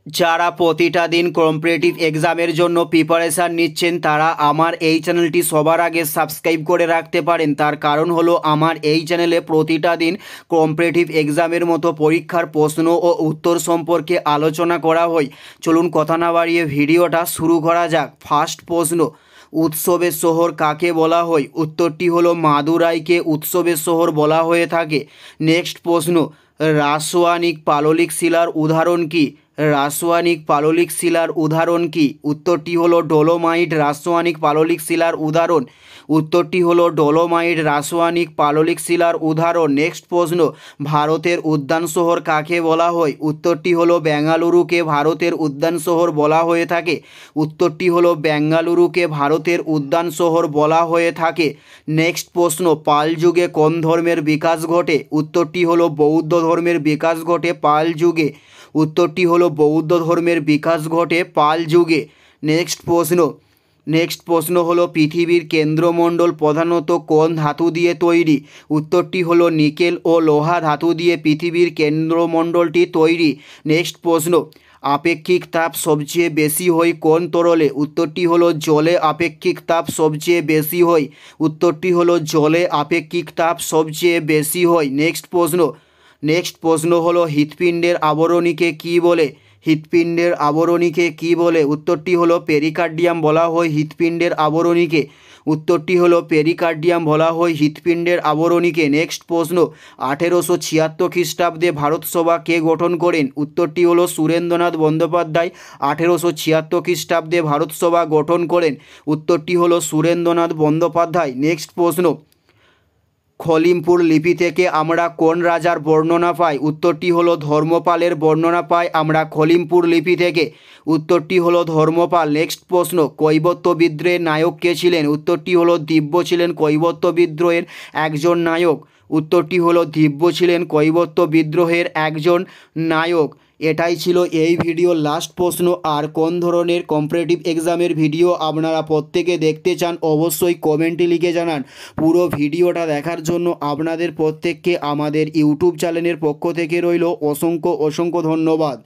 যারা প্রতিটা দিন কম্পিটিটিভ এক্সামের জন্য প্রিপারেশান নিচ্ছেন তারা আমার এই চ্যানেলটি সবার আগে সাবস্ক্রাইব করে রাখতে পারেন। তার কারণ হলো আমার এই চ্যানেলে প্রতিটা দিন কম্পিটিটিভ এক্সামের মতো পরীক্ষার প্রশ্ন ও উত্তর সম্পর্কে আলোচনা করা হয়। চলুন কথা না বাড়িয়ে ভিডিওটা শুরু করা যাক। ফার্স্ট প্রশ্ন, উৎসবের শহর কাকে বলা হয়? উত্তরটি হলো মাদুরাইকে উৎসবের শহর বলা হয়ে থাকে। নেক্সট প্রশ্ন, রাসায়নিক পাললিক শিলার উদাহরণ কি? রাসায়নিক পাললিক শিলার উদাহরণ কি? উত্তরটি হলো ডলোমাইট রাসায়নিক পাললিক শিলার উদাহরণ। উত্তরটি হলো ডলোমাইট রাসায়নিক পাললিক শিলার উদাহরণ। নেক্সট প্রশ্ন, ভারতের উদ্যান শহর কাকে বলা হয়? উত্তরটি হলো বেঙ্গালুরুকে ভারতের উদ্যান শহর বলা হয়ে থাকে। উত্তরটি হলো বেঙ্গালুরুকে ভারতের উদ্যান শহর বলা হয়ে থাকে। নেক্সট প্রশ্ন, পাল যুগে কোন ধর্মের বিকাশ ঘটে? উত্তরটি হলো বৌদ্ধ ধর্মের বিকাশ ঘটে পাল যুগে। উত্তরটি হলো বৌদ্ধ ধর্মের বিকাশ ঘটে পাল যুগে। নেক্সট প্রশ্ন হলো পৃথিবীর কেন্দ্রমণ্ডল প্রধানত কোন ধাতু দিয়ে তৈরি? উত্তরটি হলো নিকেল ও লোহা ধাতু দিয়ে পৃথিবীর কেন্দ্রমণ্ডলটি তৈরি। নেক্সট প্রশ্ন, আপেক্ষিক তাপ সবচেয়ে বেশি হয় কোন তরলে? উত্তরটি হলো জলে আপেক্ষিক তাপ সবচেয়ে বেশি হয়। উত্তরটি হলো জলে আপেক্ষিক তাপ সবচেয়ে বেশি হয়। নেক্সট প্রশ্ন হলো হৃৎপিণ্ডের আবরণীকে কী বলে? হৃৎপিণ্ডের আবরণীকে কী বলে? উত্তরটি হলো পেরিকার্ডিয়াম বলা হয় হৃৎপিণ্ডের আবরণীকে। উত্তরটি হলো পেরিকার্ডিয়াম বলা হয় হৃৎপিণ্ডের আবরণীকে। নেক্সট প্রশ্ন, 1876 খ্রিস্টাব্দে ভারতসভা কে গঠন করেন? উত্তরটি হলো সুরেন্দ্রনাথ বন্দ্যোপাধ্যায় 1876 খ্রিস্টাব্দে ভারতসভা গঠন করেন। উত্তরটি হলো সুরেন্দ্রনাথ বন্দ্যোপাধ্যায়। নেক্সট প্রশ্ন, খলিমপুর লিপি থেকে আমরা কোন রাজার বর্ণনা পাই? উত্তরটি হলো ধর্মপালের বর্ণনা পাই আমরা খলিমপুর লিপি থেকে। উত্তরটি হলো ধর্মপাল। নেক্সট প্রশ্ন, কৈবর্ত বিদ্রোহের নায়ক কে ছিলেন? উত্তরটি হলো দিব্য ছিলেন কৈবর্ত বিদ্রোহের একজন নায়ক। উত্তরটি হলো দিব্য ছিলেন কৈবর্ত বিদ্রোহের একজন নায়ক। এটাই ছিল এই ভিডিওর লাস্ট প্রশ্ন। আর কোন ধরনের কম্পিটিটিভ এক্সামের ভিডিও আপনারা প্রত্যেকে দেখতে চান অবশ্যই কমেন্টে লিখে জানান। পুরো ভিডিওটা দেখার জন্য আপনাদের প্রত্যেককে আমাদের ইউটিউব চ্যানেলের পক্ষ থেকে রইল অসংখ্য ধন্যবাদ।